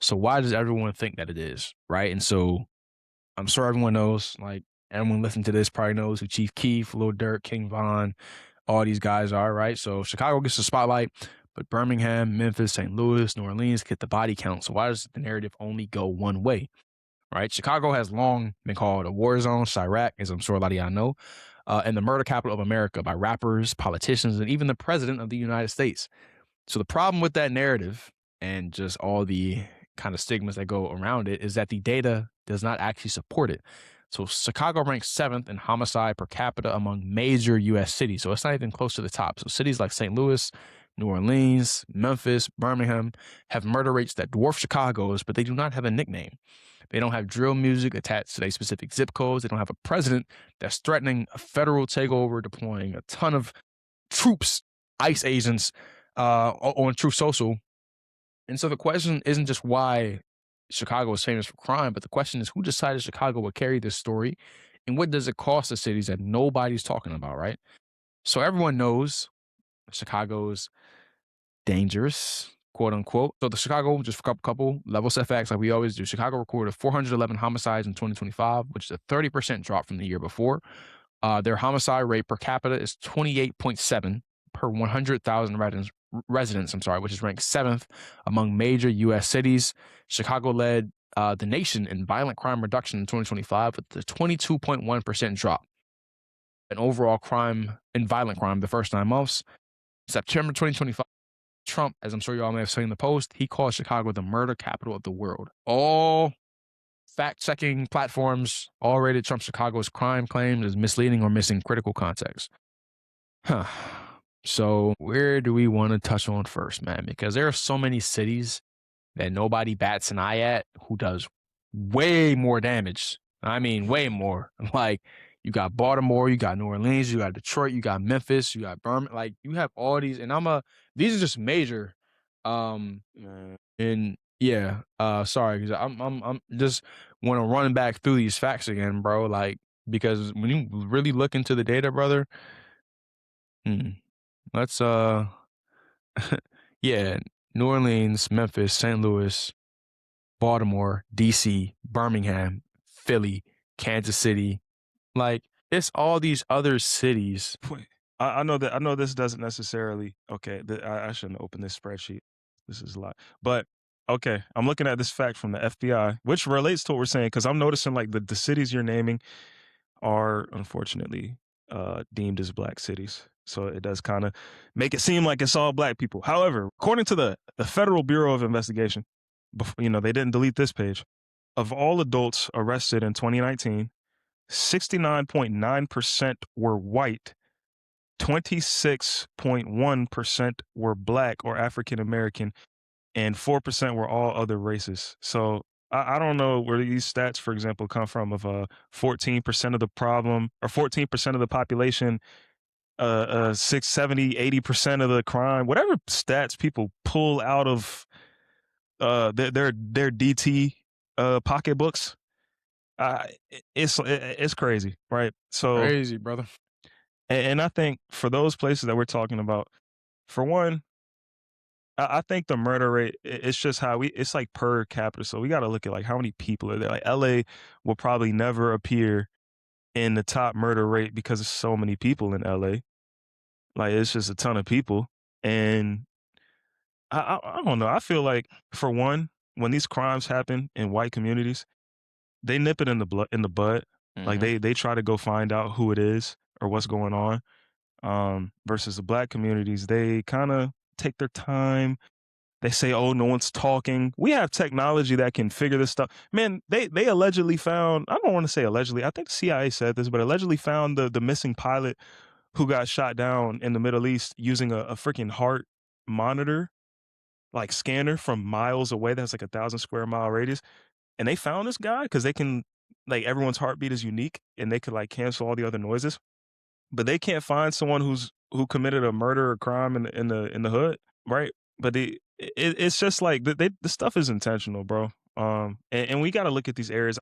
So why does everyone think that it is, right? And so I'm sure everyone knows, like everyone listening to this probably knows who Chief Keef, Lil Durk, King Von, all these guys are, right? So Chicago gets the spotlight, but Birmingham, Memphis, St. Louis, New Orleans get the body count. So why does the narrative only go one way, right? Chicago has long been called a war zone, Chirac, as I'm sure a lot of y'all know, and the murder capital of America by rappers, politicians, and even the president of the United States. So the problem with that narrative and just all the kind of stigmas that go around it is that the data does not actually support it. So Chicago ranks seventh in homicide per capita among major US cities. So it's not even close to the top. So cities like St. Louis, New Orleans, Memphis, Birmingham have murder rates that dwarf Chicago's, but they do not have a nickname. They don't have drill music attached to their specific zip codes. They don't have a president that's threatening a federal takeover, deploying a ton of troops, ICE agents, on Truth Social. And so the question isn't just why Chicago is famous for crime, but the question is who decided Chicago would carry this story and what does it cost the cities that nobody's talking about, right? So everyone knows Chicago's dangerous, quote unquote. So the Chicago, just for a couple level set facts like we always do, Chicago recorded 411 homicides in 2025, which is a 30% drop from the year before. Their homicide rate per capita is 28.7 per 100,000 residents, which is ranked seventh among major U.S. cities. Chicago led the nation in violent crime reduction in 2025 with a 22.1% drop in overall crime and violent crime the first 9 months. September 2025, Trump, as I'm sure you all may have seen in the post, he called Chicago the murder capital of the world. All fact-checking platforms all rated Trump Chicago's crime claims as misleading or missing critical context. So where do we want to touch on first, man? Because there are so many cities that nobody bats an eye at who does way more damage. I mean, way more. Like, you got Baltimore, you got New Orleans, you got Detroit, you got Memphis, you got Birmingham. Like, you have all these, and these are just major. And yeah, sorry, because I'm just want to run back through these facts again, bro. Like, because when you really look into the data, brother, let's yeah, New Orleans, Memphis, St. Louis, Baltimore, DC, Birmingham, Philly, Kansas City. Like, it's all these other cities. I know this doesn't necessarily. Okay, I shouldn't open this spreadsheet. This is a lot, but okay, I'm looking at this fact from the FBI, which relates to what we're saying because I'm noticing like the cities you're naming are unfortunately deemed as black cities. So it does kind of make it seem like it's all black people. However, according to the Federal Bureau of Investigation, they didn't delete this page. Of all adults arrested in 2019, 69.9% were white, 26.1% were black or African American, and 4% were all other races. So I don't know where these stats, for example, come from of 14% of the problem or 14% of the population, 6, 70, 80% of the crime, whatever stats people pull out of their DT pocketbooks. It's crazy, right? So Crazy, brother. and I think for those places that we're talking about, for one, I think the murder rate, it's just how it's like per capita. So we got to look at like how many people are there. Like LA will probably never appear in the top murder rate because there's so many people in LA. Like it's just a ton of people. And I don't know. I feel like for one, when these crimes happen in white communities, they nip it in the bud. Like they try to go find out who it is or what's going on. Versus the black communities, they kind of take their time. They say, "Oh, no one's talking." We have technology that can figure this stuff. Man, they allegedly found. I don't want to say allegedly. I think the CIA said this, but allegedly found the missing pilot who got shot down in the Middle East using a freaking heart monitor, like scanner from miles away. That's like 1,000 square mile radius, and they found this guy because they can, like, everyone's heartbeat is unique, and they could like cancel all the other noises, but they can't find someone who committed a murder or crime in the hood, right? But it's just like the stuff is intentional, bro. And we got to look at these areas.